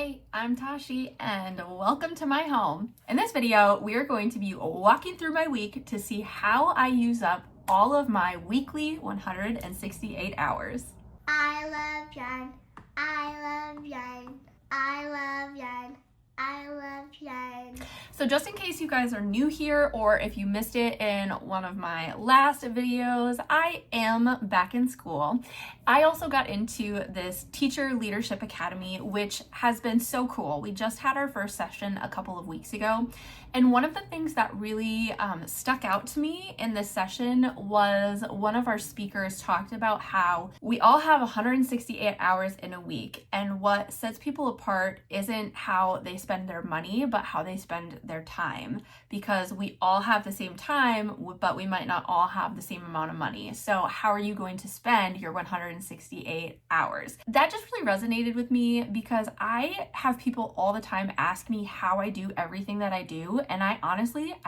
Hi, I'm Tashi and welcome to my home. In this video, we are going to be walking through my week to see how I use up all of my weekly 168 hours. I love yarn. I love yarn. I love yarn. I love yarn. So just in case you guys are new here or if you missed it in one of my last videos, I am back in school. I also got into this Teacher Leadership Academy, which has been so cool. We just had our first session a couple of weeks ago. And one of the things that really stuck out to me in this session was one of our speakers talked about how we all have 168 hours in a week. And what sets people apart isn't how they spend their money, but how they spend their time. Because we all have the same time, but we might not all have the same amount of money. So how are you going to spend your 168 hours? That just really resonated with me because I have people all the time ask me how I do everything that I do. And I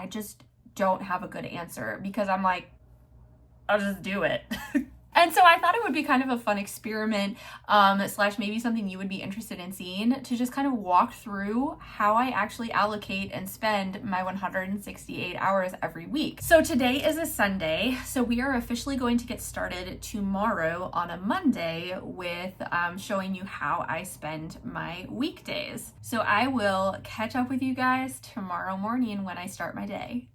just don't have a good answer because I'm like, I'll just do it. And so I thought it would be kind of a fun experiment slash maybe something you would be interested in seeing to just kind of walk through how I actually allocate and spend my 168 hours every week. So today is a Sunday, so we are officially going to get started tomorrow on a Monday with showing you how I spend my weekdays. So I will catch up with you guys tomorrow morning when I start my day.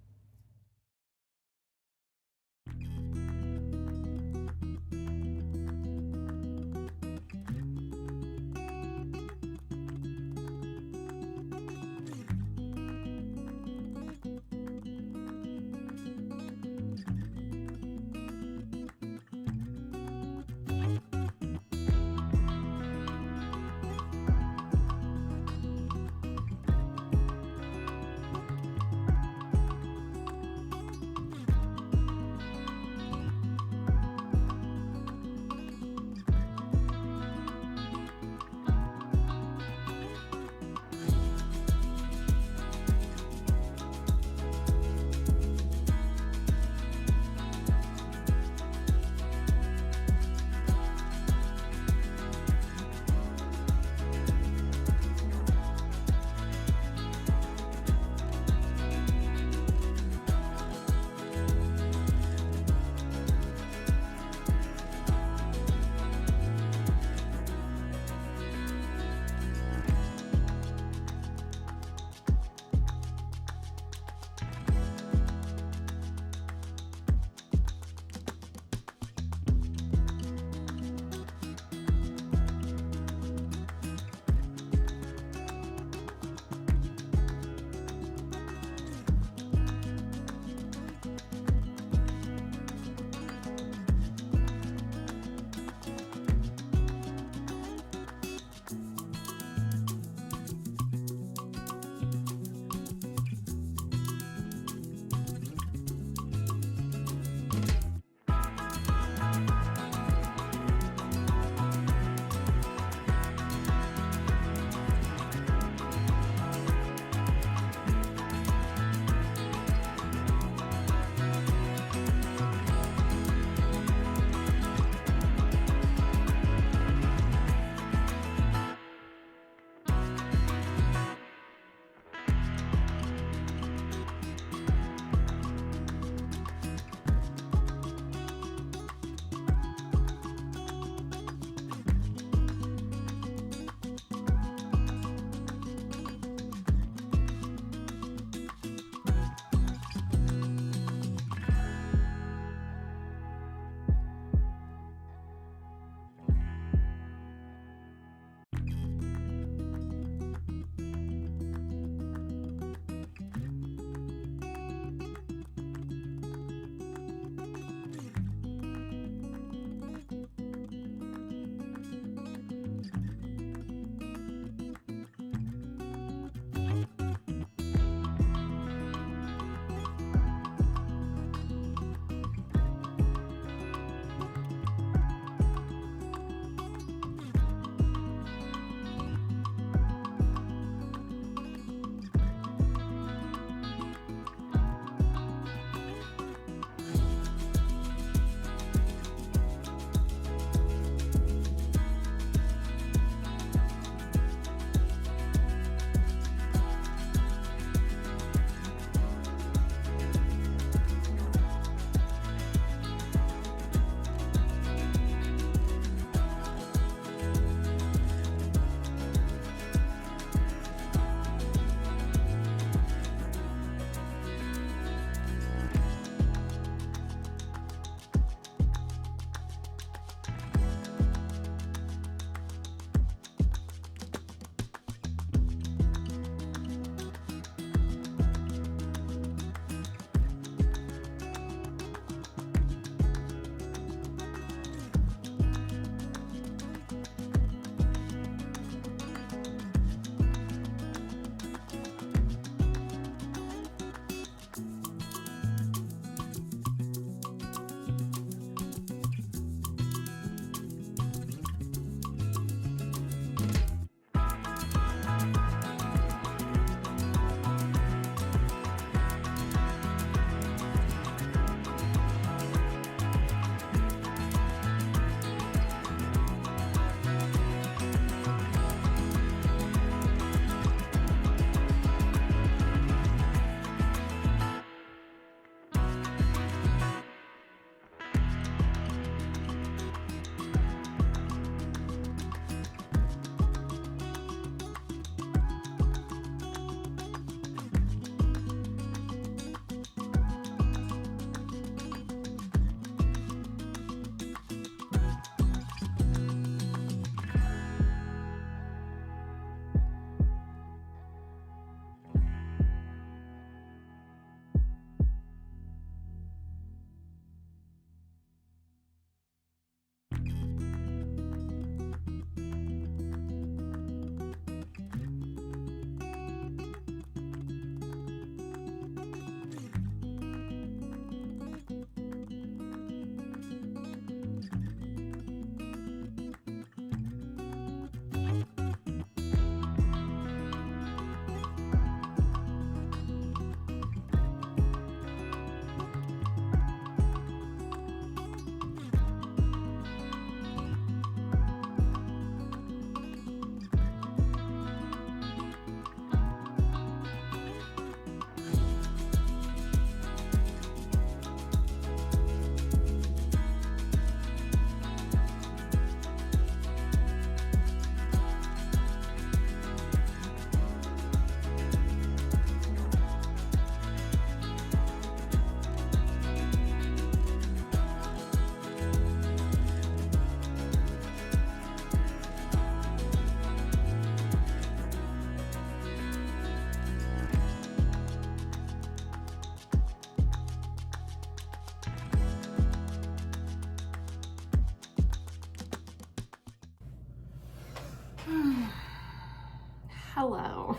Hello.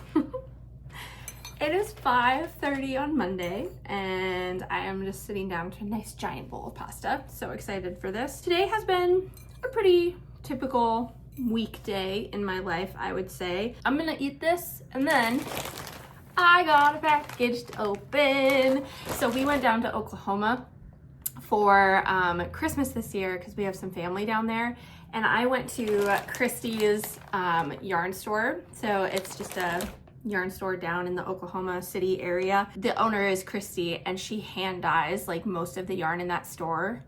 It is 5:30 on Monday and I am just sitting down to a nice giant bowl of pasta. So excited for this. Today has been a pretty typical weekday in my life, I would say. I'm gonna eat this and then I got a package to open. So we went down to Oklahoma for Christmas this year because we have some family down there. And I went to Christie's yarn store. So it's just a yarn store down in the Oklahoma City area. The owner is Christy and she hand dyes like most of the yarn in that store.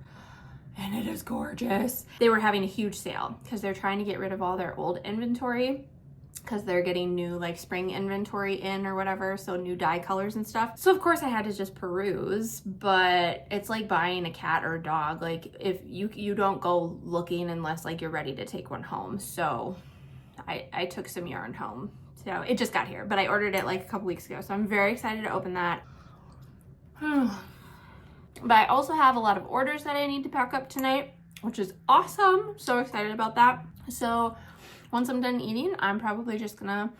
And it is gorgeous. They were having a huge sale because they're trying to get rid of all their old inventory because they're getting new like spring inventory in or whatever, so new dye colors and stuff. So of course I had to just peruse, but it's like buying a cat or a dog. Like if you don't go looking unless like you're ready to take one home. So I took some yarn home. So it just got here, but I ordered it like a couple weeks ago. So I'm very excited to open that. But I also have a lot of orders that I need to pack up tonight, which is awesome. So excited about that. So once I'm done eating, I'm probably just gonna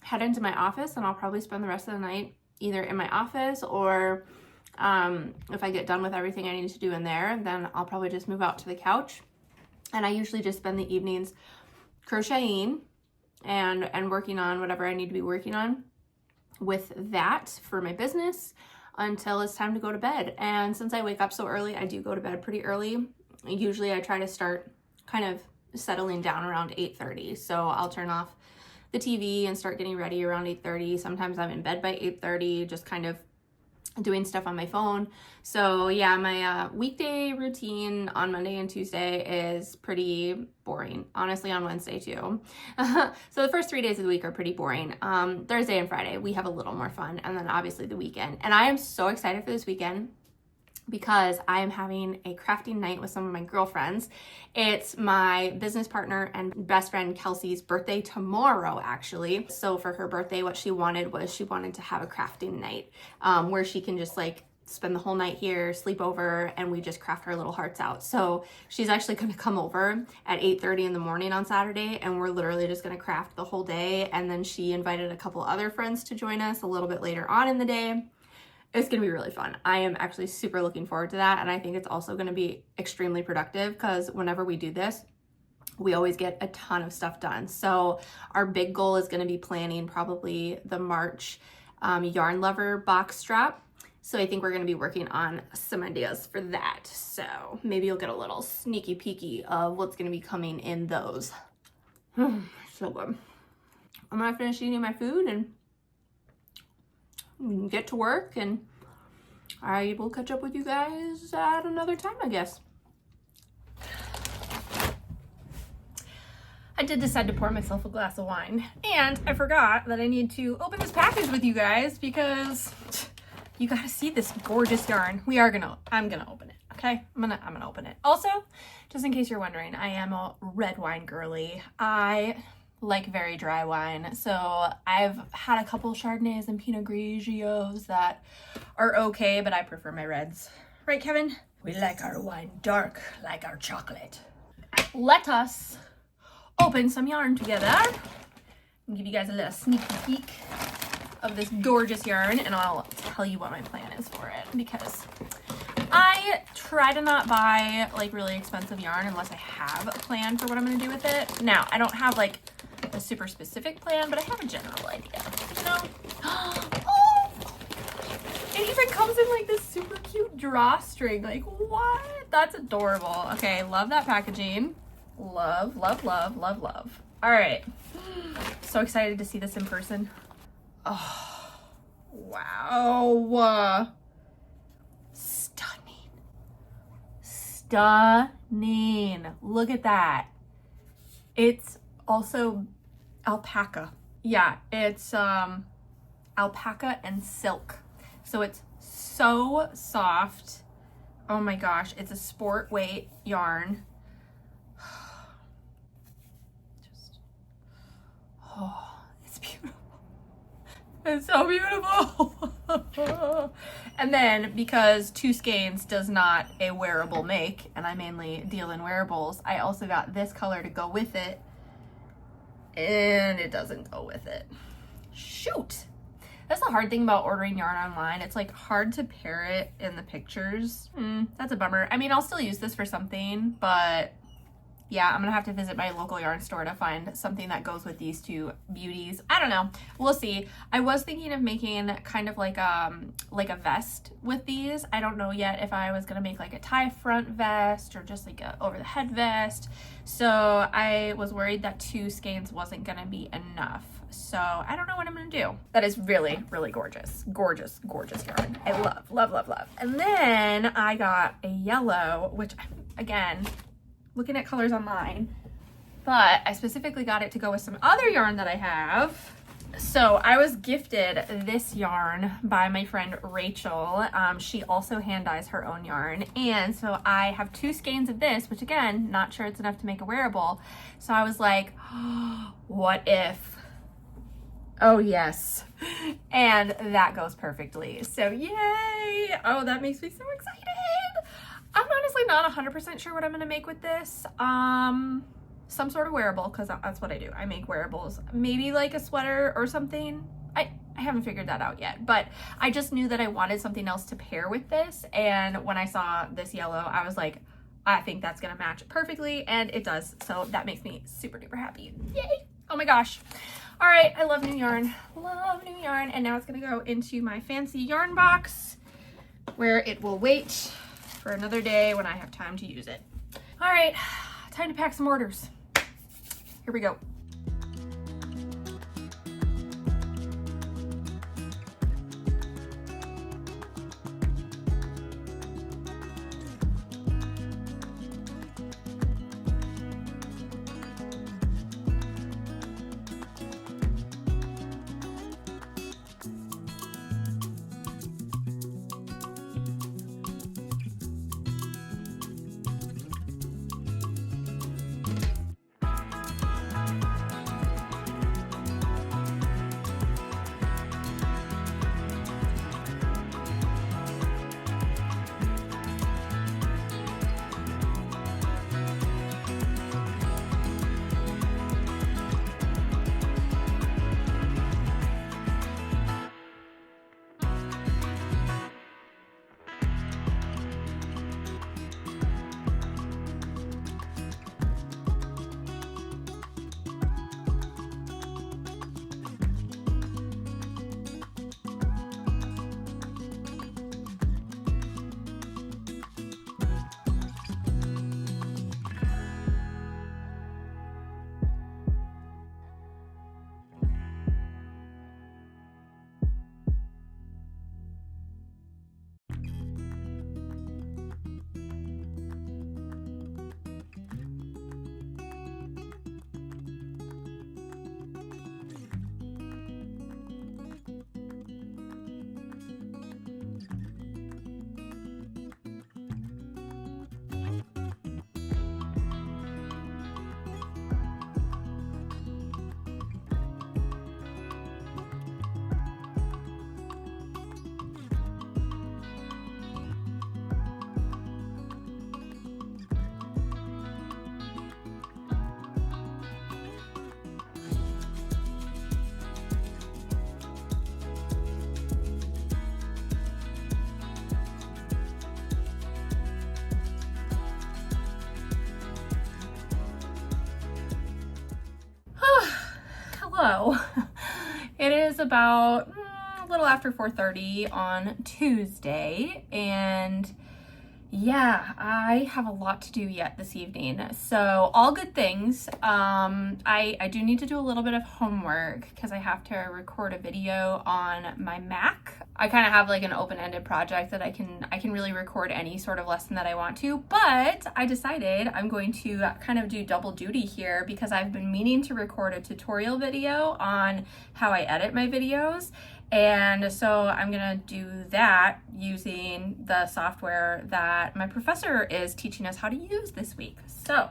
head into my office and I'll probably spend the rest of the night either in my office or if I get done with everything I need to do in there, then I'll probably just move out to the couch. And I usually just spend the evenings crocheting and working on whatever I need to be working on with that for my business until it's time to go to bed. And since I wake up so early, I do go to bed pretty early. Usually I try to start kind of settling down around 8:30. So I'll turn off the TV and start getting ready around 8:30. Sometimes I'm in bed by 8:30, just kind of doing stuff on my phone. So yeah, my weekday routine on Monday and Tuesday is pretty boring. Honestly, on Wednesday too. So the first 3 days of the week are pretty boring. Thursday and Friday, we have a little more fun. And then obviously the weekend. And I am so excited for this weekend because I am having a crafting night with some of my girlfriends. It's my business partner and best friend Kelsey's birthday tomorrow, actually. So for her birthday, what she wanted was she wanted to have a crafting night where she can just like spend the whole night here, sleep over, and we just craft our little hearts out. So she's actually going to come over at 8:30 in the morning on Saturday, and we're literally just going to craft the whole day. And then she invited a couple other friends to join us a little bit later on in the day. It's going to be really fun. I am actually super looking forward to that. And I think it's also going to be extremely productive because whenever we do this, we always get a ton of stuff done. So our big goal is going to be planning probably the March yarn lover box strap. So I think we're going to be working on some ideas for that. So maybe you'll get a little sneaky peeky of what's going to be coming in those. So good. I'm going to finish eating my food and get to work, and I will catch up with you guys at another time, I guess. I did decide to pour myself a glass of wine, and I forgot that I need to open this package with you guys because you gotta see this gorgeous yarn. I'm gonna open it, okay? I'm gonna open it. Also, just in case you're wondering, I am a red wine girly. I like very dry wine. So I've had a couple Chardonnays and Pinot Grigios that are okay, but I prefer my reds. Right, Kevin? We like our wine dark, like our chocolate. Let us open some yarn together and give you guys a little sneaky peek of this gorgeous yarn, and I'll tell you what my plan is for it because I try to not buy like really expensive yarn unless I have a plan for what I'm going to do with it. Now, I don't have like a super specific plan, but I have a general idea, you know? Oh, it even comes in like this super cute drawstring. Like, what? That's adorable. Okay, love that packaging. Love, love, love, love, love. All right. So excited to see this in person. Oh, wow. Stunning. Stunning. Look at that. It's also alpaca. Yeah, it's alpaca and silk. So it's so soft. Oh my gosh, it's a sport weight yarn. It's beautiful. It's so beautiful. And then because Two Skeins does not a wearable make, and I mainly deal in wearables, I also got this color to go with it. and it doesn't go with it. Shoot. That's the hard thing about ordering yarn online. It's like hard to pair it in the pictures. That's a bummer. I mean, I'll still use this for something, but yeah, I'm gonna have to visit my local yarn store to find something that goes with these two beauties. I don't know, we'll see. I was thinking of making kind of like a vest with these. I don't know yet if I was gonna make like a tie front vest or just like a over the head vest. So I was worried that 2 skeins wasn't gonna be enough. So I don't know what I'm gonna do. That is really, really gorgeous. Gorgeous, gorgeous yarn. I love, love, love, love. And then I got a yellow, which again, looking at colors online, but I specifically got it to go with some other yarn that I have. So I was gifted this yarn by my friend Rachel. She also hand dyes her own yarn. And so I have 2 skeins of this, which again, not sure it's enough to make a wearable. So I was like, oh, what if? Oh yes. And that goes perfectly. So yay. Oh, that makes me so excited. I'm honestly not 100% sure what I'm gonna make with this. Some sort of wearable, because that's what I do. I make wearables. Maybe like a sweater or something. I haven't figured that out yet, but I just knew that I wanted something else to pair with this. And when I saw this yellow, I was like, I think that's gonna match perfectly, and it does. So that makes me super duper happy. Yay! Oh my gosh. All right, I love new yarn. Love new yarn. And now it's gonna go into my fancy yarn box where it will wait for another day when I have time to use it. All right, time to pack some orders. Here we go. Hello. It is about a little after 4:30 on Tuesday, and yeah, I have a lot to do yet this evening. So all good things. I do need to do a little bit of homework because I have to record a video on my Mac. I kind of have like an open-ended project that I can really record any sort of lesson that I want to, but I decided I'm going to kind of do double duty here because I've been meaning to record a tutorial video on how I edit my videos. And so I'm gonna do that using the software that my professor is teaching us how to use this week. So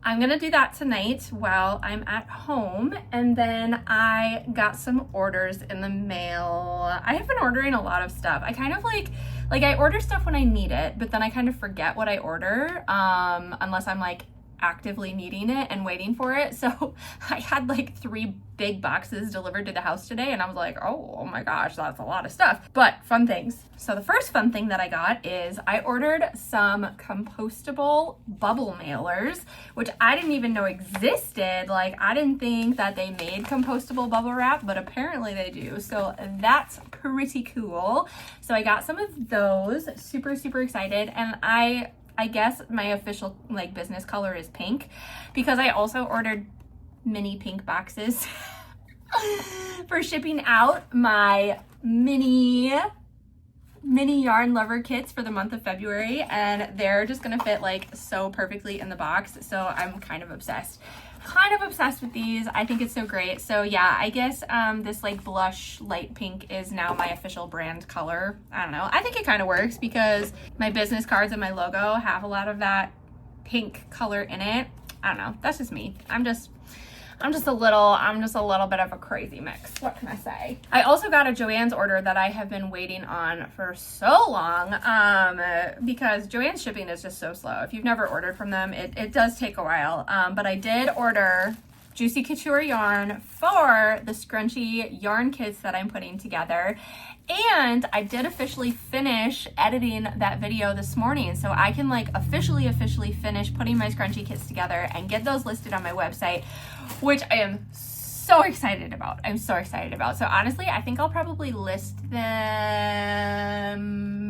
I'm gonna do that tonight while I'm at home. And then I got some orders in the mail. I have been ordering a lot of stuff. I kind of like I order stuff when I need it, but then I kind of forget what I order, unless I'm like actively needing it and waiting for it. So I had like 3 big boxes delivered to the house today, and I was like, oh my gosh, that's a lot of stuff. But fun things. So the first fun thing that I got is I ordered some compostable bubble mailers, which I didn't even know existed. Like, I didn't think that they made compostable bubble wrap, but apparently they do. So that's pretty cool. So I got some of those. Super excited. And I guess my official like business color is pink, because I also ordered mini pink boxes for shipping out my mini yarn lover kits for the month of February, and they're just gonna fit like so perfectly in the box. So I'm kind of obsessed with these. I think it's so great. So yeah, I guess this like blush light pink is now my official brand color. I don't know. I think it kind of works because my business cards and my logo have a lot of that pink color in it. I don't know. That's just me. I'm just a little bit of a crazy mix. What can I say? I also got a Joann's order that I have been waiting on for so long, because Joann's shipping is just so slow. If you've never ordered from them, it does take a while. But I did order Juicy Couture yarn for the scrunchy yarn kits that I'm putting together. And I did officially finish editing that video this morning, so I can like officially finish putting my scrunchie kits together and get those listed on my website, which I am so excited about. So honestly, I think I'll probably list them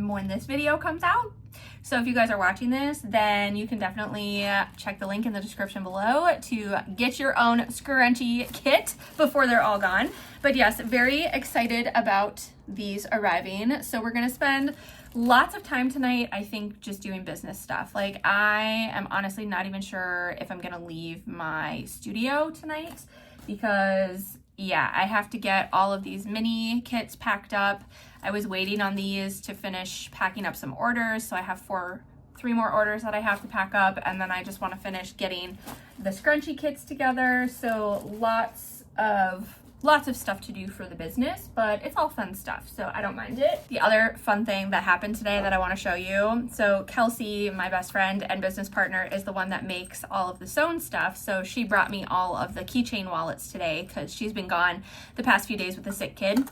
when this video comes out. So if you guys are watching this, then you can definitely check the link in the description below to get your own scrunchie kit before they're all gone. But yes, very excited about these arriving. So we're gonna spend lots of time tonight, I think, just doing business stuff. Like, I am honestly not even sure if I'm gonna leave my studio tonight, because yeah, I have to get all of these mini kits packed up. I was waiting on these to finish packing up some orders, so I have 3 more orders that I have to pack up, and then I just want to finish getting the scrunchie kits together. So lots of stuff to do for the business, but it's all fun stuff, so I don't mind it. The other fun thing that happened today that I want to show you, so Kelsey, my best friend and business partner, is the one that makes all of the sewn stuff. So she brought me all of the keychain wallets today because she's been gone the past few days with a sick kid.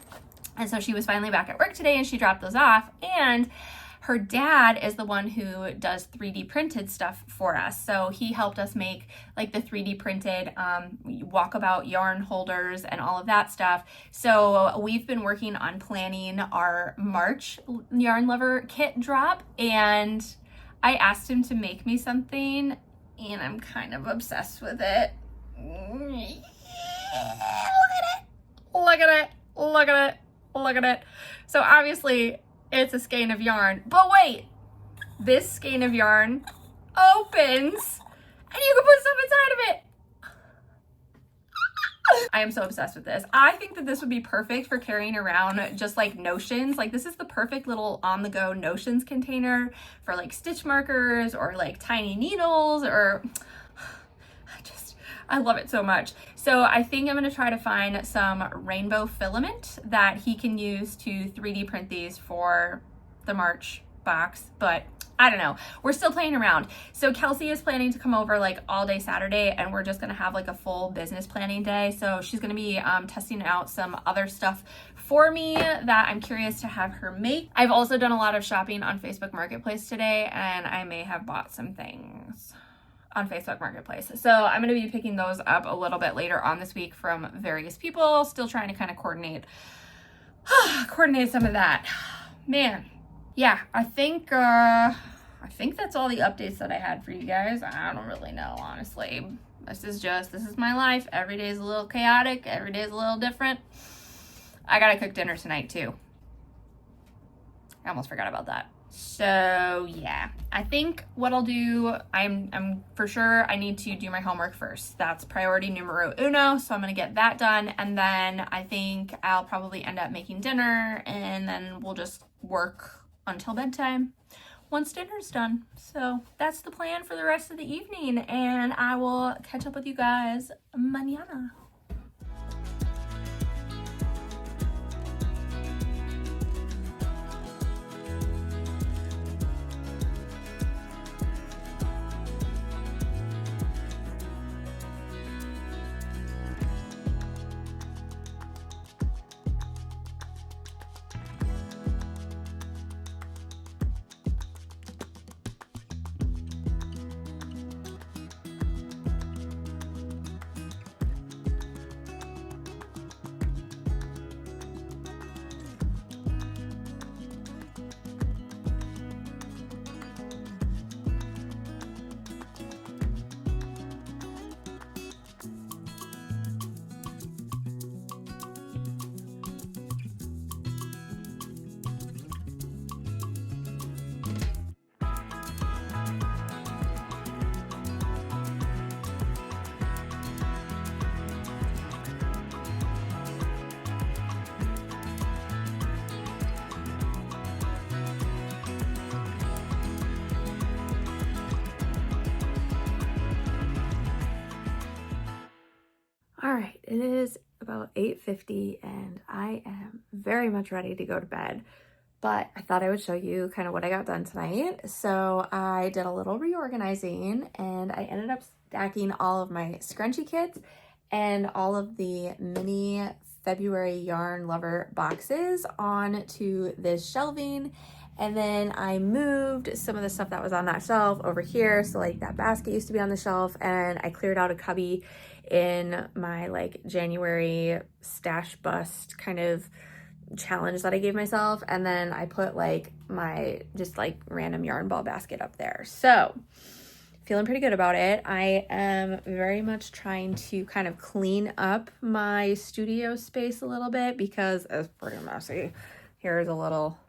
And so she was finally back at work today and she dropped those off. And her dad is the one who does 3D printed stuff for us. So he helped us make like the 3D printed walkabout yarn holders and all of that stuff. So we've been working on planning our March Yarn Lover kit drop, and I asked him to make me something, and I'm kind of obsessed with it. Look at it. So obviously it's a skein of yarn, but wait, this skein of yarn opens and you can put stuff inside of it. I am so obsessed with this. I think that this would be perfect for carrying around just like notions. Like, this is the perfect little on-the-go notions container for like stitch markers or like tiny needles, or I love it so much. So I think I'm going to try to find some rainbow filament that he can use to 3D print these for the March box, but I don't know. We're still playing around. So Kelsey is planning to come over like all day Saturday, and we're just going to have like a full business planning day. So she's going to be testing out some other stuff for me that I'm curious to have her make. I've also done a lot of shopping on Facebook Marketplace today, and I may have bought some things on Facebook Marketplace. So I'm going to be picking those up a little bit later on this week from various people. Still trying to kind of coordinate some of that. Man, yeah, I think that's all the updates that I had for you guys. I don't really know, honestly. This is my life. Every day is a little chaotic. Every day is a little different. I gotta cook dinner tonight too. I almost forgot about that. So yeah, I think what I'll do, I'm for sure, I need to do my homework first. That's priority numero uno. So I'm going to get that done. And then I think I'll probably end up making dinner, and then we'll just work until bedtime once dinner's done. So that's the plan for the rest of the evening, and I will catch up with you guys mañana. All right, it is about 8:50 and I am very much ready to go to bed, but I thought I would show you kind of what I got done tonight. So I did a little reorganizing and I ended up stacking all of my scrunchie kits and all of the mini February Yarn Lover boxes onto this shelving. And then I moved some of the stuff that was on that shelf over here. So like that basket used to be on the shelf, and I cleared out a cubby in my like January stash bust kind of challenge that I gave myself. And then I put like my just like random yarn ball basket up there. So feeling pretty good about it. I am very much trying to kind of clean up my studio space a little bit because it's pretty messy. Here's a little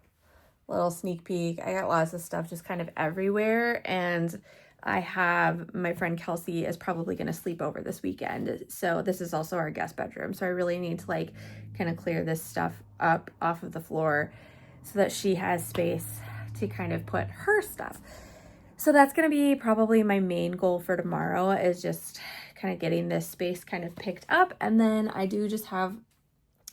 sneak peek. I got lots of stuff just kind of everywhere, and I have my friend Kelsey is probably going to sleep over this weekend, so this is also our guest bedroom, so I really need to like kind of clear this stuff up off of the floor so that she has space to kind of put her stuff. So that's going to be probably my main goal for tomorrow, is just kind of getting this space kind of picked up. And then I do just have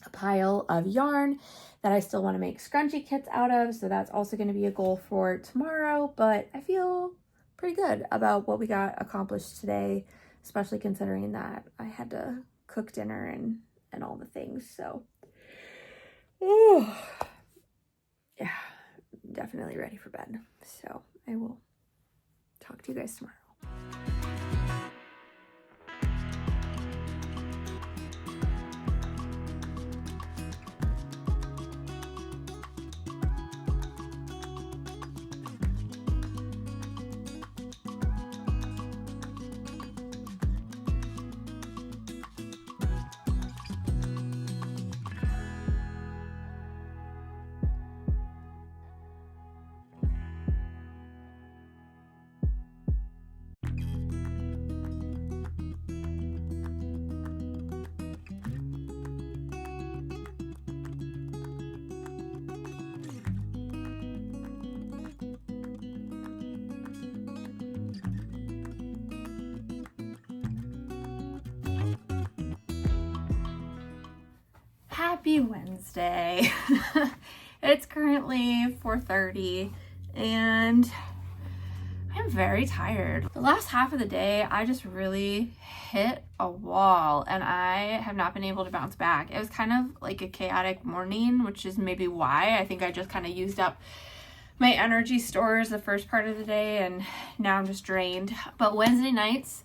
a pile of yarn that I still want to make scrunchie kits out of, so that's also going to be a goal for tomorrow. But I feel pretty good about what we got accomplished today, especially considering that I had to cook dinner and all the things. So yeah, definitely ready for bed. So I will talk to you guys tomorrow. Happy Wednesday. It's currently 4:30 and I'm very tired. The last half of the day, I just really hit a wall and I have not been able to bounce back. It was kind of like a chaotic morning, which is maybe why I think I just kind of used up my energy stores the first part of the day and now I'm just drained. But Wednesday nights,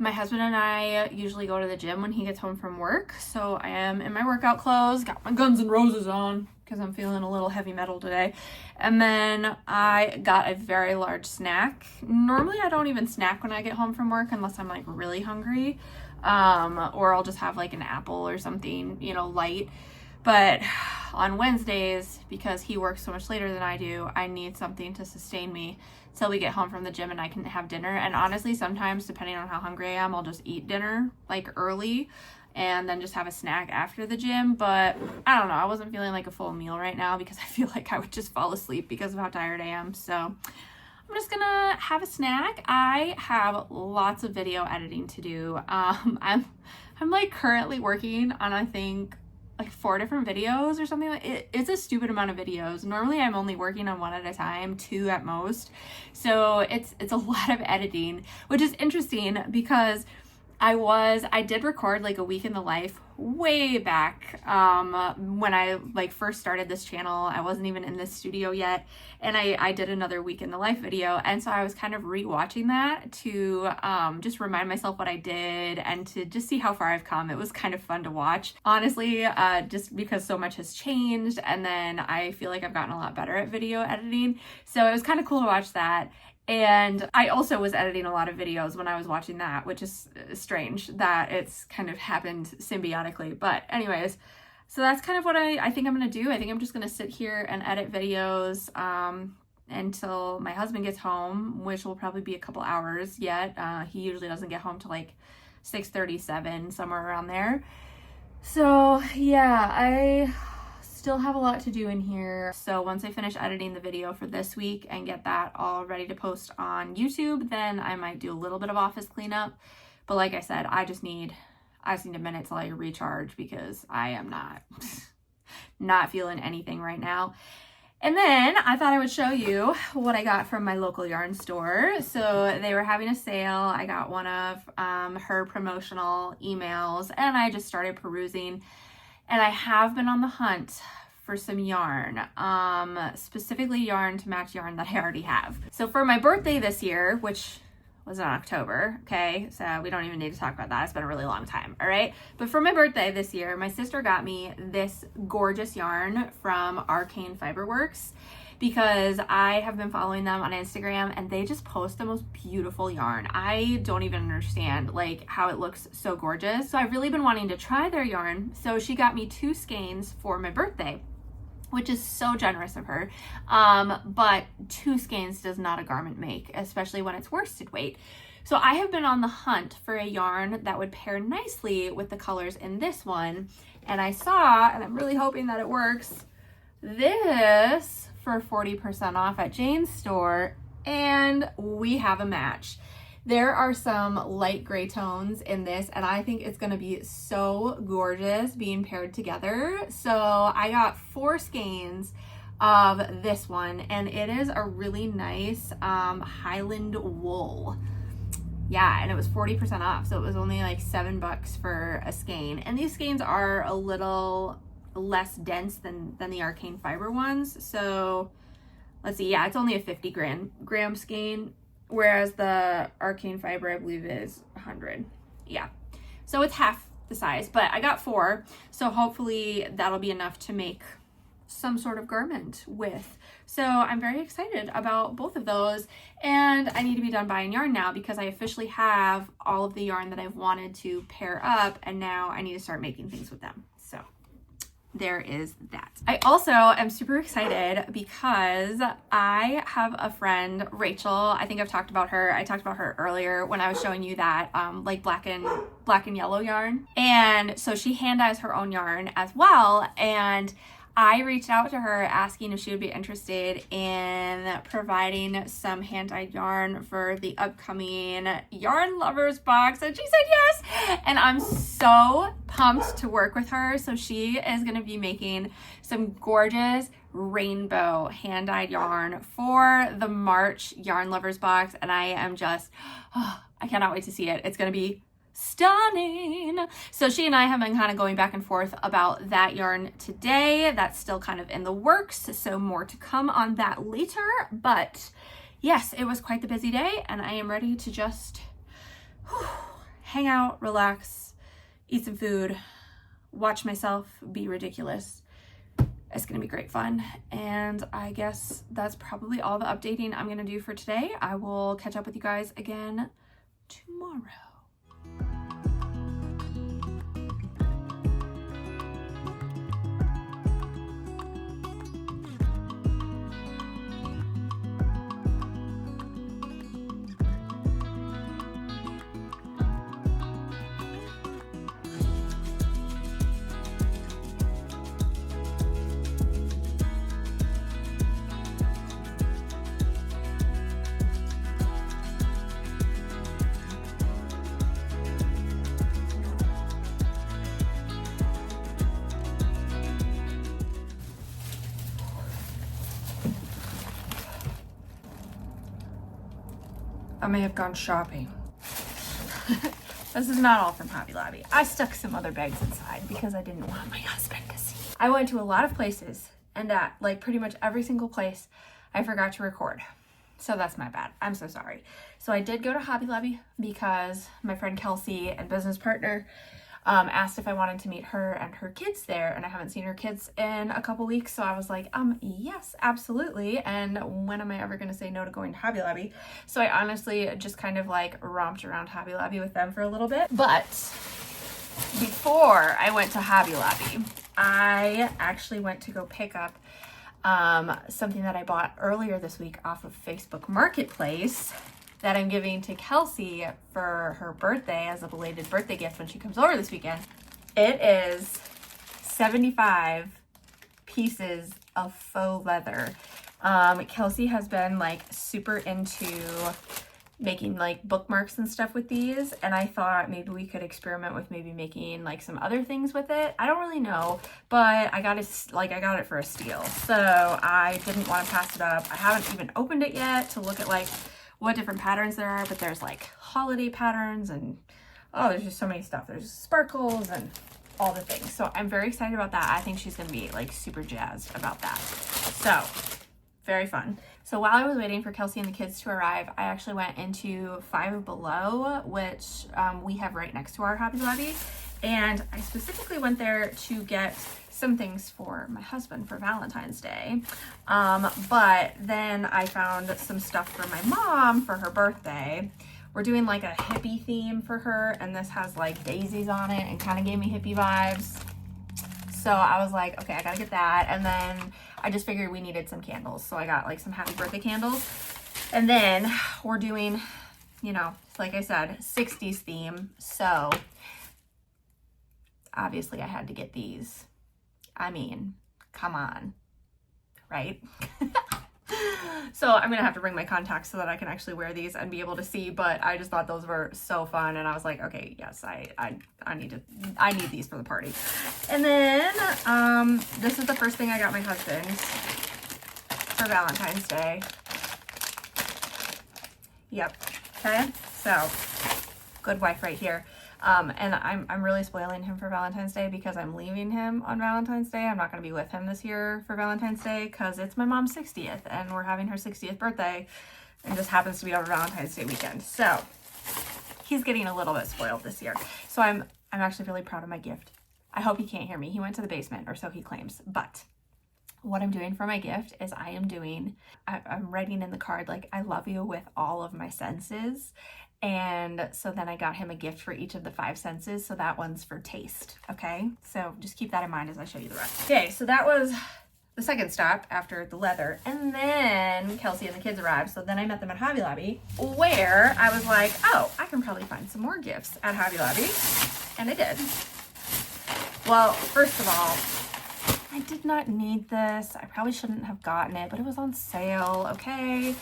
my husband and I usually go to the gym when he gets home from work. So I am in my workout clothes, got my Guns N' Roses on because I'm feeling a little heavy metal today. And then I got a very large snack. Normally I don't even snack when I get home from work unless I'm like really hungry. Or I'll just have like an apple or something, you know, light. But on Wednesdays, because he works so much later than I do, I need something to sustain me till we get home from the gym and I can have dinner. And honestly, sometimes depending on how hungry I am, I'll just eat dinner like early and then just have a snack after the gym. But I don't know, I wasn't feeling like a full meal right now because I feel like I would just fall asleep because of how tired I am. So I'm just gonna have a snack. I have lots of video editing to do. I'm like currently working on, I think, like 4 different videos or something. Like it's a stupid amount of videos. Normally I'm only working on 1 at a time, 2 at most. So it's a lot of editing, which is interesting because I did record like a week in the life way back when I like first started this channel. I wasn't even in this studio yet, and I did another week in the life video, and so I was kind of rewatching that to just remind myself what I did and to just see how far I've come. It was kind of fun to watch, honestly, just because so much has changed, and then I feel like I've gotten a lot better at video editing, so it was kind of cool to watch that. And I also was editing a lot of videos when I was watching that, which is strange that it's kind of happened symbiotically. But anyways, so that's kind of what I think I'm going to do. I think I'm just going to sit here and edit videos until my husband gets home, which will probably be a couple hours yet. He usually doesn't get home till like 6:37, somewhere around there. So yeah, I still have a lot to do in here. So once I finish editing the video for this week and get that all ready to post on YouTube, then I might do a little bit of office cleanup. But like I said, I just need I just need a minute till I recharge because I am not feeling anything right now. And then I thought I would show you what I got from my local yarn store. So they were having a sale. I got one of her promotional emails and I just started perusing, and I have been on the hunt for some yarn, specifically yarn to match yarn that I already have. So for my birthday this year, which was in October, okay, so we don't even need to talk about that. It's been a really long time, all right? But for my birthday this year, my sister got me this gorgeous yarn from Arcane Fiberworks because I have been following them on Instagram and they just post the most beautiful yarn. I don't even understand like how it looks so gorgeous. So I've really been wanting to try their yarn. So she got me 2 skeins for my birthday, which is so generous of her. But 2 skeins does not a garment make, especially when it's worsted weight. So I have been on the hunt for a yarn that would pair nicely with the colors in this one. And I saw, and I'm really hoping that it works, this for 40% off at Jane's store, and we have a match. There are some light gray tones in this, and I think it's going to be so gorgeous being paired together. So I got 4 skeins of this one, and it is a really nice Highland wool. Yeah, and it was 40% off, so it was only like $7 for a skein. And these skeins are a little less dense than the Arcane Fiber ones. So let's see, yeah, it's only a 50 gram skein, whereas the Arcane Fiber I believe is 100. Yeah, so it's half the size, but I got 4, so hopefully that'll be enough to make some sort of garment with. So I'm very excited about both of those, and I need to be done buying yarn now because I officially have all of the yarn that I've wanted to pair up, and now I need to start making things with them. So there is that. I also am super excited because I have a friend, Rachel. I think I've talked about her. I talked about her earlier when I was showing you that like black and yellow yarn. And so she hand dyes her own yarn as well. And I reached out to her asking if she would be interested in providing some hand-dyed yarn for the upcoming Yarn Lovers box, and she said yes, and I'm so pumped to work with her. So she is going to be making some gorgeous rainbow hand-dyed yarn for the March Yarn Lovers box, and I am just, I cannot wait to see it. It's going to be stunning. So she and I have been kind of going back and forth about that yarn today. That's still kind of in the works, so more to come on that later. But yes, it was quite the busy day, and I am ready to just hang out, relax, eat some food, watch myself be ridiculous. It's gonna be great fun, and I guess that's probably all the updating I'm gonna do for today. I will catch up with you guys again tomorrow. I may have gone shopping. This is not all from Hobby Lobby. I stuck some other bags inside because I didn't want my husband to see. I went to a lot of places, and at like pretty much every single place I forgot to record. So that's my bad. I'm so sorry. So I did go to Hobby Lobby because my friend Kelsey and business partner asked if I wanted to meet her and her kids there, and I haven't seen her kids in a couple weeks, so I was like, yes, absolutely, and when am I ever going to say no to going to Hobby Lobby? So I honestly just kind of like romped around Hobby Lobby with them for a little bit. But before I went to Hobby Lobby, I actually went to go pick up something that I bought earlier this week off of Facebook Marketplace that I'm giving to Kelsey for her birthday as a belated birthday gift when she comes over this weekend. It is 75 pieces of faux leather. Kelsey has been like super into making like bookmarks and stuff with these, and I thought maybe we could experiment with maybe making like some other things with it. I don't really know, but I got it for a steal, so I didn't want to pass it up. I haven't even opened it yet to look at like what different patterns there are, but there's like holiday patterns and oh, there's just so many stuff. There's sparkles and all the things, so I'm very excited about that. I think she's gonna be like super jazzed about that, so very fun. So while I was waiting for Kelsey and the kids to arrive, I actually went into Five Below, which we have right next to our Hobby Lobby. And I specifically went there to get some things for my husband for Valentine's Day. But then I found some stuff for my mom for her birthday. We're doing like a hippie theme for her, and this has like daisies on it and kind of gave me hippie vibes. So I was like, okay, I gotta get that. And then I just figured we needed some candles. So I got like some happy birthday candles. And then we're doing, you know, like I said, 60s theme. So obviously I had to get these. I mean, come on, right? So I'm gonna have to bring my contacts so that I can actually wear these and be able to see, but I just thought those were so fun, and I was like, okay, yes, I need these for the party. And then this is the first thing I got my husband for Valentine's Day. Yep. Okay, so good wife right here. And I'm really spoiling him for Valentine's Day because I'm leaving him on Valentine's Day. I'm not going to be with him this year for Valentine's Day because it's my mom's 60th and we're having her 60th birthday, and just happens to be over Valentine's Day weekend. So he's getting a little bit spoiled this year. So I'm actually really proud of my gift. I hope he can't hear me. He went to the basement, or so he claims. But what I'm doing for my gift is I'm writing in the card like, I love you with all of my senses. And so then I got him a gift for each of the 5 senses. So that one's for taste. Okay. So just keep that in mind as I show you the rest. Okay. So that was the second stop after the leather. And then Kelsey and the kids arrived. So then I met them at Hobby Lobby, where I was like, oh, I can probably find some more gifts at Hobby Lobby. And I did. Well, first of all, I did not need this. I probably shouldn't have gotten it, but it was on sale. Okay.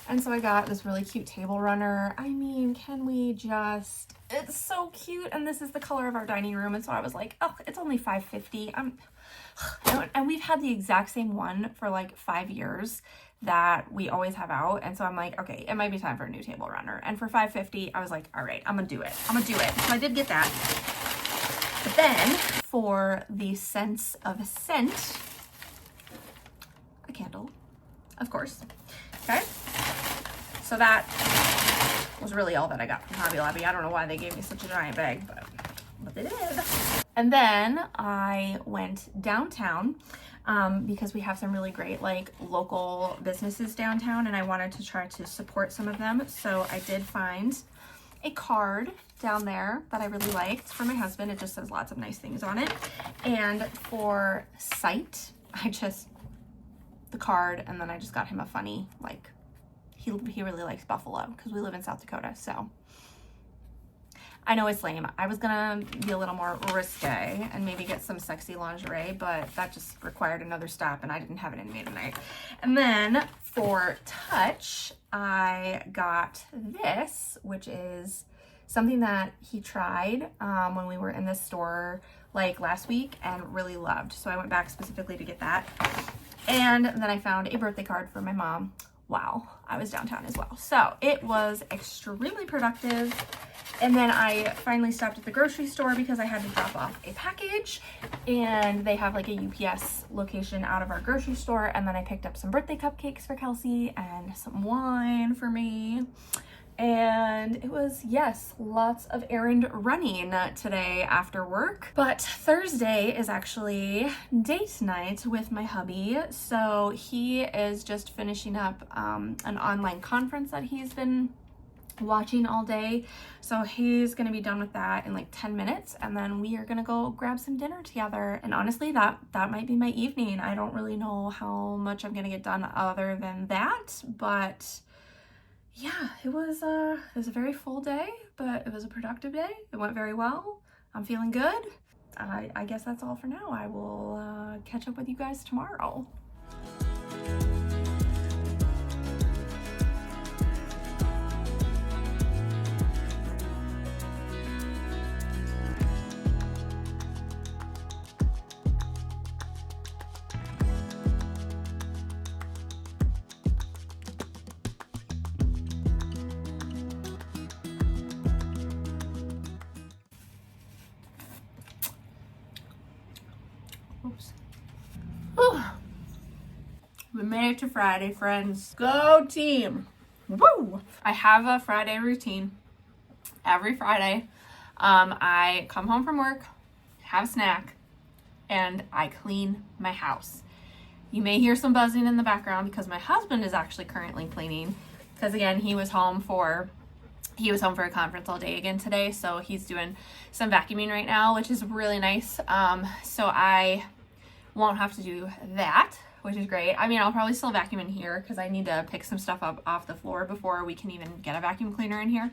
And so I got this really cute table runner. I mean, can we just, it's so cute. And this is the color of our dining room. And so I was like, oh, it's only $5.50. And we've had the exact same one for like 5 years that we always have out. And so I'm like, okay, it might be time for a new table runner. And for $5.50, I was like, all right, I'm gonna do it. So I did get that. But then for the sense of scent, a candle, of course. Okay. So that was really all that I got from Hobby Lobby. I don't know why they gave me such a giant bag, but they did. And then I went downtown because we have some really great like local businesses downtown, and I wanted to try to support some of them. So I did find a card down there that I really liked for my husband. It just says lots of nice things on it. And for Sight, the card, and then I just got him a funny, like, he really likes buffalo because we live in South Dakota. So I know it's lame. I was gonna be a little more risque and maybe get some sexy lingerie, but that just required another stop and I didn't have it in me tonight. And then for Touch, I got this, which is something that he tried when we were in this store like last week and really loved. So I went back specifically to get that. And then I found a birthday card for my mom. Wow, I was downtown as well. So it was extremely productive. And then I finally stopped at the grocery store because I had to drop off a package, and they have like a UPS location out of our grocery store. And then I picked up some birthday cupcakes for Kelsey and some wine for me. And it was, yes, lots of errand running today after work. But Thursday is actually date night with my hubby. So he is just finishing up an online conference that he's been watching all day. So he's gonna be done with that in like 10 minutes, and then we are gonna go grab some dinner together. And honestly, that might be my evening. I don't really know how much I'm gonna get done other than that, but yeah, it was a very full day, but it was a productive day. It went very well. I'm feeling good. I guess that's all for now. I will catch up with you guys tomorrow. Whew. We made it to Friday, friends. Go team. Woo! I have a Friday routine. Every Friday, I come home from work, have a snack, and I clean my house. You may hear some buzzing in the background because my husband is actually currently cleaning, because again, he was home for a conference all day again today, so he's doing some vacuuming right now, which is really nice. So I won't have to do that, which is great. I mean, I'll probably still vacuum in here because I need to pick some stuff up off the floor before we can even get a vacuum cleaner in here.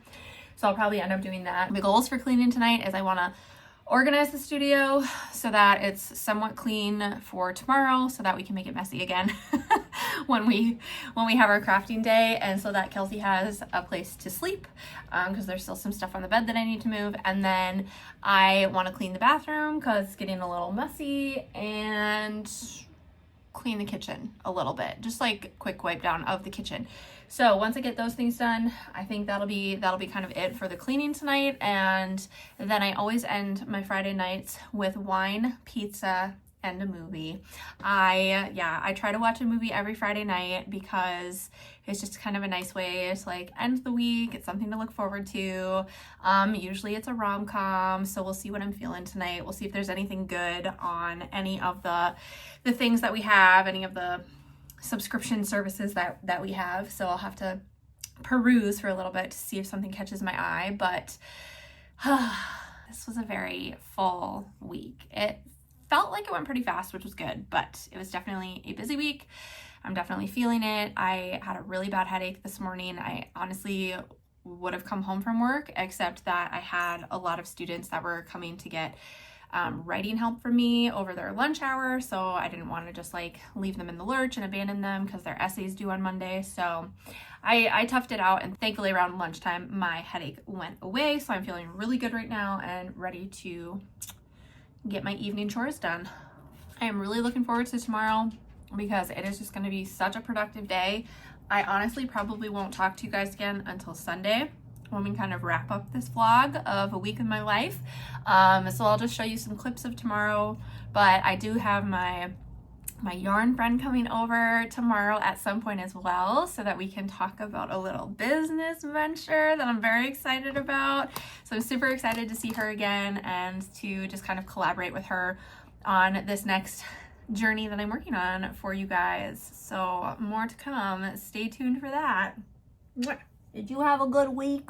So I'll probably end up doing that. My goals for cleaning tonight is I want to organize the studio so that it's somewhat clean for tomorrow, so that we can make it messy again when we have our crafting day, and so that Kelsey has a place to sleep, because there's still some stuff on the bed that I need to move. And then I want to clean the bathroom because it's getting a little messy, and clean the kitchen a little bit, just like quick wipe down of the kitchen. So once I get those things done, I think that'll be kind of it for the cleaning tonight. And then I always end my Friday nights with wine, pizza, and a movie. I try to watch a movie every Friday night because it's just kind of a nice way to like end the week. It's something to look forward to. Usually it's a rom-com, so we'll see what I'm feeling tonight. We'll see if there's anything good on any of the things that we have, any of the subscription services that we have. So I'll have to peruse for a little bit to see if something catches my eye. But this was a very full week. It felt like it went pretty fast, which was good, but it was definitely a busy week. I'm definitely feeling it. I had a really bad headache this morning. I honestly would have come home from work, except that I had a lot of students that were coming to get writing help from me over their lunch hour, so I didn't want to just like leave them in the lurch and abandon them because their essays due on Monday. So I toughed it out, and thankfully around lunchtime my headache went away, so I'm feeling really good right now and ready to get my evening chores done. I am really looking forward to tomorrow because it is just going to be such a productive day. I honestly probably won't talk to you guys again until Sunday, when we kind of wrap up this vlog of a week in my life. So I'll just show you some clips of tomorrow, but I do have my yarn friend coming over tomorrow at some point as well, so that we can talk about a little business venture that I'm very excited about. So I'm super excited to see her again and to just kind of collaborate with her on this next journey that I'm working on for you guys. So more to come. Stay tuned for that. Did you have a good week?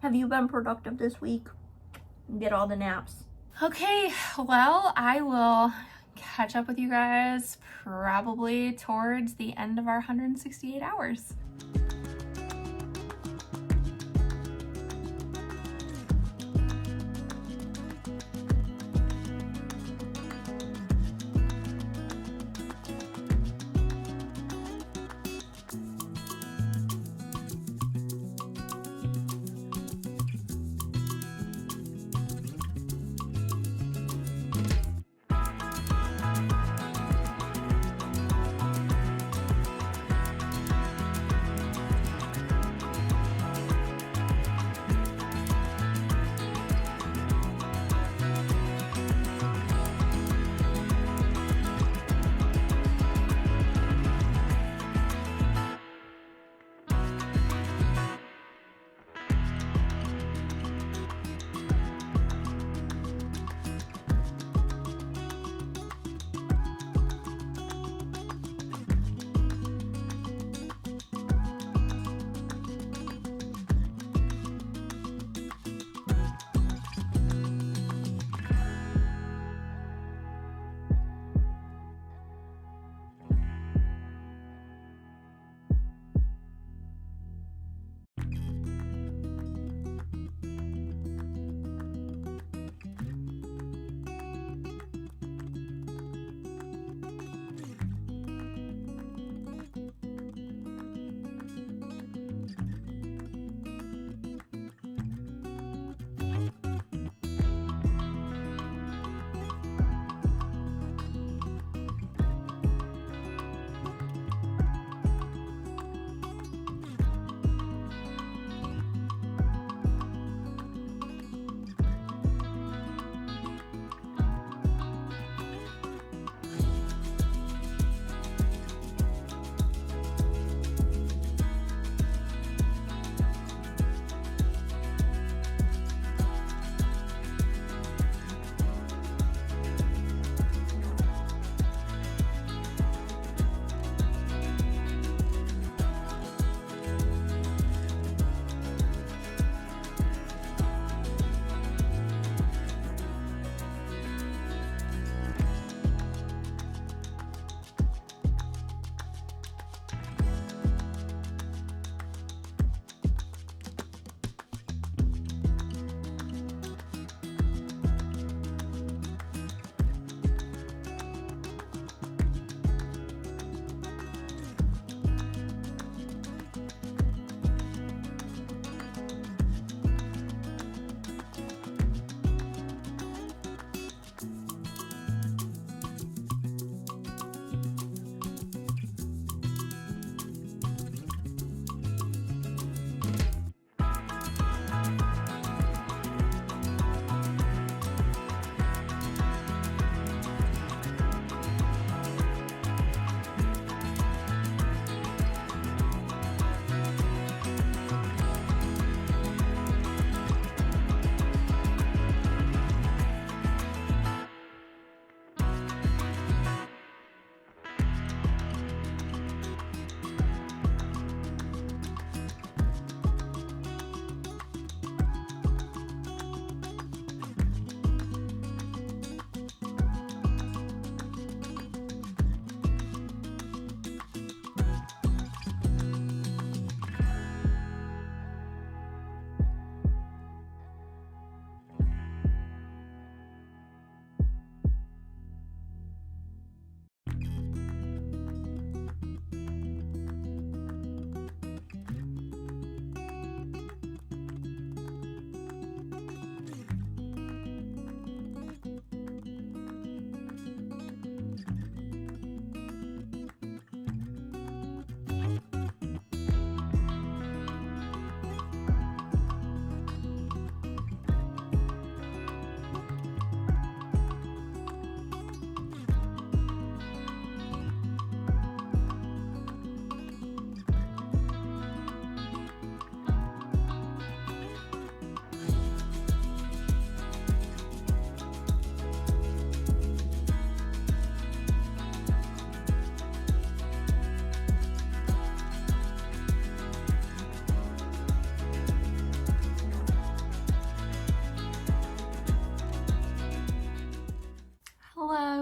Have you been productive this week? Get all the naps. Okay, well, I will catch up with you guys probably towards the end of our 168 hours.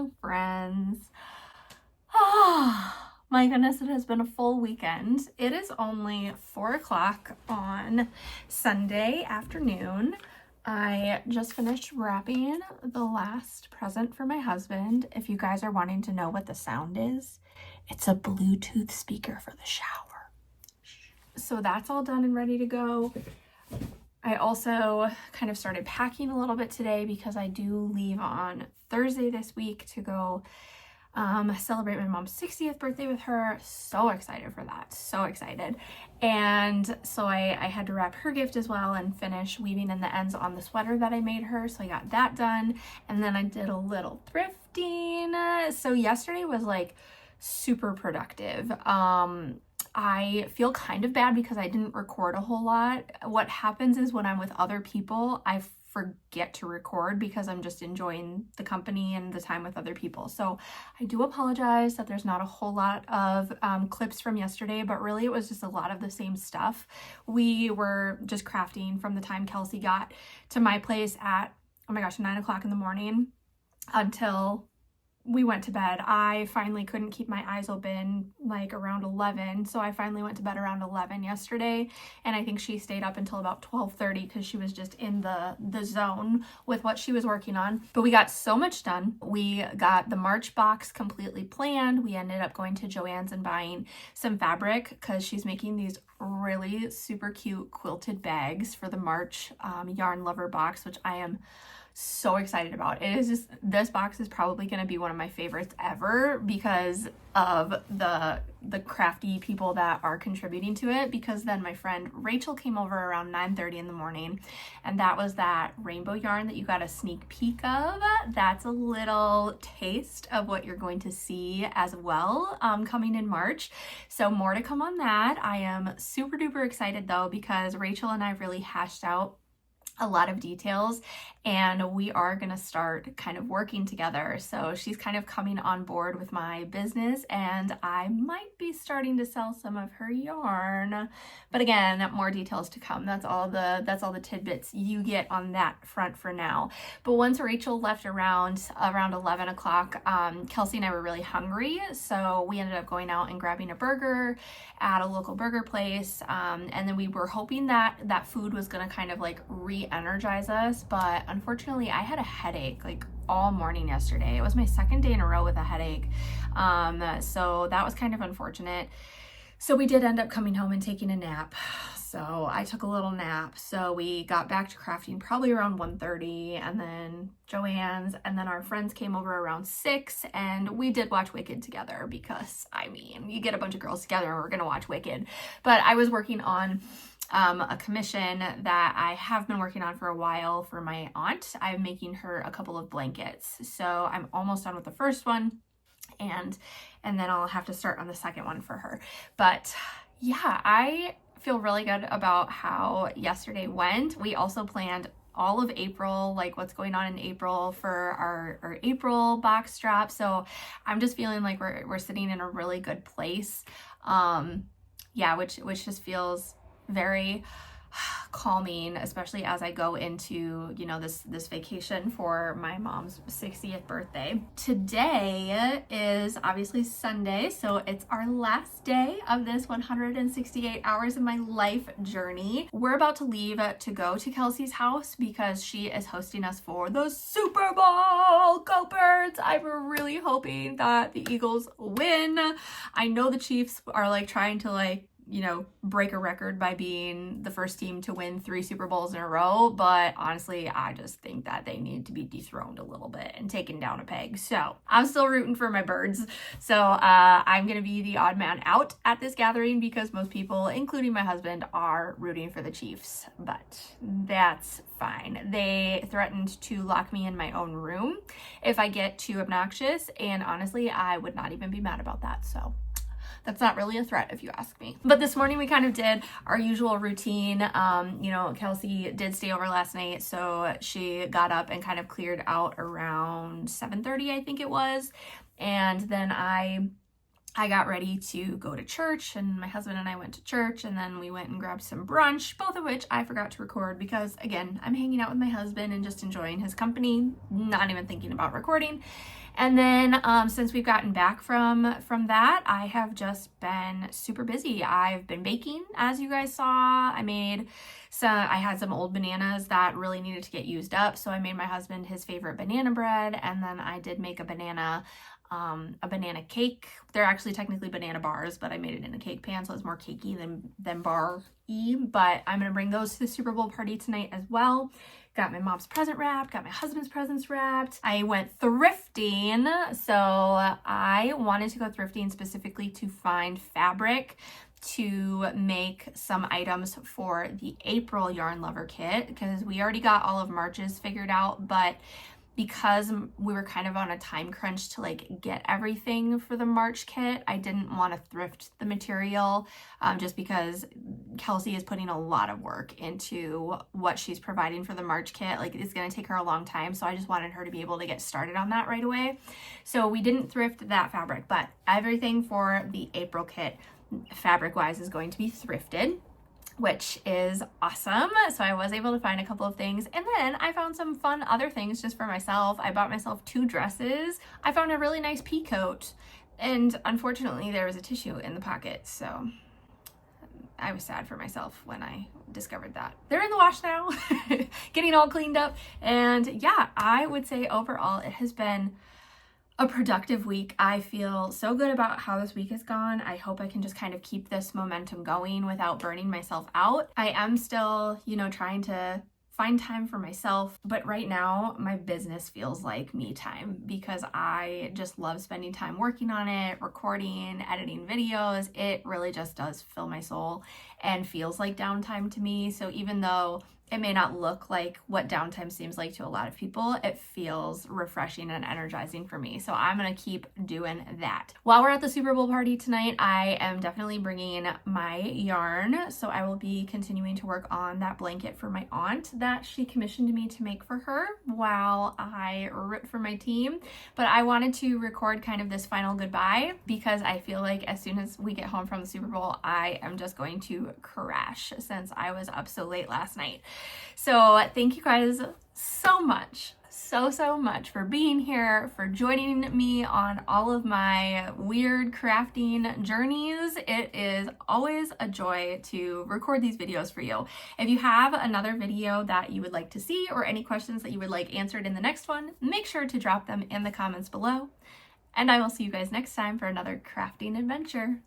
Hello, friends. Oh, my goodness, it has been a full weekend. It is only 4 o'clock on Sunday afternoon. I just finished wrapping the last present for my husband. If you guys are wanting to know what the sound is, it's a Bluetooth speaker for the shower. So that's all done and ready to go. I also kind of started packing a little bit today because I do leave on Thursday this week to go celebrate my mom's 60th birthday with her. So excited for that. So excited. And so I had to wrap her gift as well and finish weaving in the ends on the sweater that I made her. So I got that done. And then I did a little thrifting. So yesterday was like super productive. I feel kind of bad because I didn't record a whole lot. What happens is when I'm with other people, I forget to record because I'm just enjoying the company and the time with other people. So I do apologize that there's not a whole lot of clips from yesterday, but really it was just a lot of the same stuff. We were just crafting from the time Kelsey got to my place at, oh my gosh, 9 o'clock in the morning until we went to bed. I finally couldn't keep my eyes open like around 11. So I finally went to bed around 11 yesterday. And I think she stayed up until about 12:30 because she was just in the zone with what she was working on. But we got so much done. We got the March box completely planned. We ended up going to Joann's and buying some fabric because she's making these really super cute quilted bags for the March Yarn Lover box, which I am so excited about. It is just, this box is probably going to be one of my favorites ever because of the crafty people that are contributing to it. Because then my friend Rachel came over around 9:30 in the morning, and that was that rainbow yarn that you got a sneak peek of. That's a little taste of what you're going to see as well coming in March. So more to come on that. I am super duper excited though because Rachel and I really hashed out a lot of details and we are going to start kind of working together. So she's kind of coming on board with my business and I might be starting to sell some of her yarn. But again, more details to come. That's all the tidbits you get on that front for now. But once Rachel left around 11 o'clock, Kelsey and I were really hungry. So we ended up going out and grabbing a burger at a local burger place. And then we were hoping that that food was going to kind of like re-energize us. But unfortunately, I had a headache like all morning yesterday. It was my second day in a row with a headache. So that was kind of unfortunate. So we did end up coming home and taking a nap. So I took a little nap. So we got back to crafting probably around 1:30 and then Joann's, and then our friends came over around 6 and we did watch Wicked together because I mean, you get a bunch of girls together and we're going to watch Wicked. But I was working on a commission that I have been working on for a while for my aunt. I'm making her a couple of blankets. So I'm almost done with the first one and then I'll have to start on the second one for her. But yeah, I feel really good about how yesterday went. We also planned all of April, like what's going on in April for our April box drop. So I'm just feeling like we're sitting in a really good place. Yeah, which just feels very calming, especially as I go into, you know, this vacation for my mom's 60th birthday. Today is obviously Sunday, so it's our last day of this 168 hours of my life journey. We're about to leave to go to Kelsey's house because she is hosting us for the Super Bowl. Go Birds! I'm really hoping that the Eagles win. I know the Chiefs are like trying to like, you know, break a record by being the first team to win 3 Super Bowls in a row. But honestly, I just think that they need to be dethroned a little bit and taken down a peg. So I'm still rooting for my birds. So I'm going to be the odd man out at this gathering because most people, including my husband, are rooting for the Chiefs. But that's fine. They threatened to lock me in my own room if I get too obnoxious. And honestly, I would not even be mad about that. So that's not really a threat if you ask me. But this morning we kind of did our usual routine. You know, Kelsey did stay over last night, so she got up and kind of cleared out around 7:30, I think it was. And then I got ready to go to church, and my husband and I went to church, and then we went and grabbed some brunch, both of which I forgot to record because, again, I'm hanging out with my husband and just enjoying his company, not even thinking about recording. And then since we've gotten back from that, I have just been super busy. I've been baking, as you guys saw. I had some old bananas that really needed to get used up, so I made my husband his favorite banana bread, and then I did make a banana cake. They're actually technically banana bars, but I made it in a cake pan, so it's more cakey than bar-y. But I'm gonna bring those to the Super Bowl party tonight as well. Got my mom's present wrapped, got my husband's presents wrapped. I went thrifting, so I wanted to go thrifting specifically to find fabric to make some items for the April Yarn Lover kit, because we already got all of March's figured out, but because we were kind of on a time crunch to like get everything for the March kit, I didn't want to thrift the material just because Kelsey is putting a lot of work into what she's providing for the March kit. Like, it's going to take her a long time, so I just wanted her to be able to get started on that right away. So we didn't thrift that fabric, but everything for the April kit fabric wise is going to be thrifted, which is awesome. So I was able to find a couple of things, and then I found some fun other things just for myself. I bought myself 2 dresses. I found a really nice pea coat, and unfortunately there was a tissue in the pocket, so I was sad for myself when I discovered that. They're in the wash now, getting all cleaned up, and yeah, I would say overall it has been a productive week. I feel so good about how this week has gone. I hope I can just kind of keep this momentum going without burning myself out. I am still, trying to find time for myself, but right now my business feels like me time because I just love spending time working on it, recording, editing videos. It really just does fill my soul and feels like downtime to me. So even though it may not look like what downtime seems like to a lot of people, it feels refreshing and energizing for me. So I'm gonna keep doing that. While we're at the Super Bowl party tonight, I am definitely bringing my yarn. So I will be continuing to work on that blanket for my aunt that she commissioned me to make for her while I root for my team. But I wanted to record kind of this final goodbye because I feel like as soon as we get home from the Super Bowl, I am just going to crash since I was up so late last night. So thank you guys so much for being here, for joining me on all of my weird crafting journeys. It is always a joy to record these videos for you. If you have another video that you would like to see or any questions that you would like answered in the next one, make sure to drop them in the comments below. And I will see you guys next time for another crafting adventure.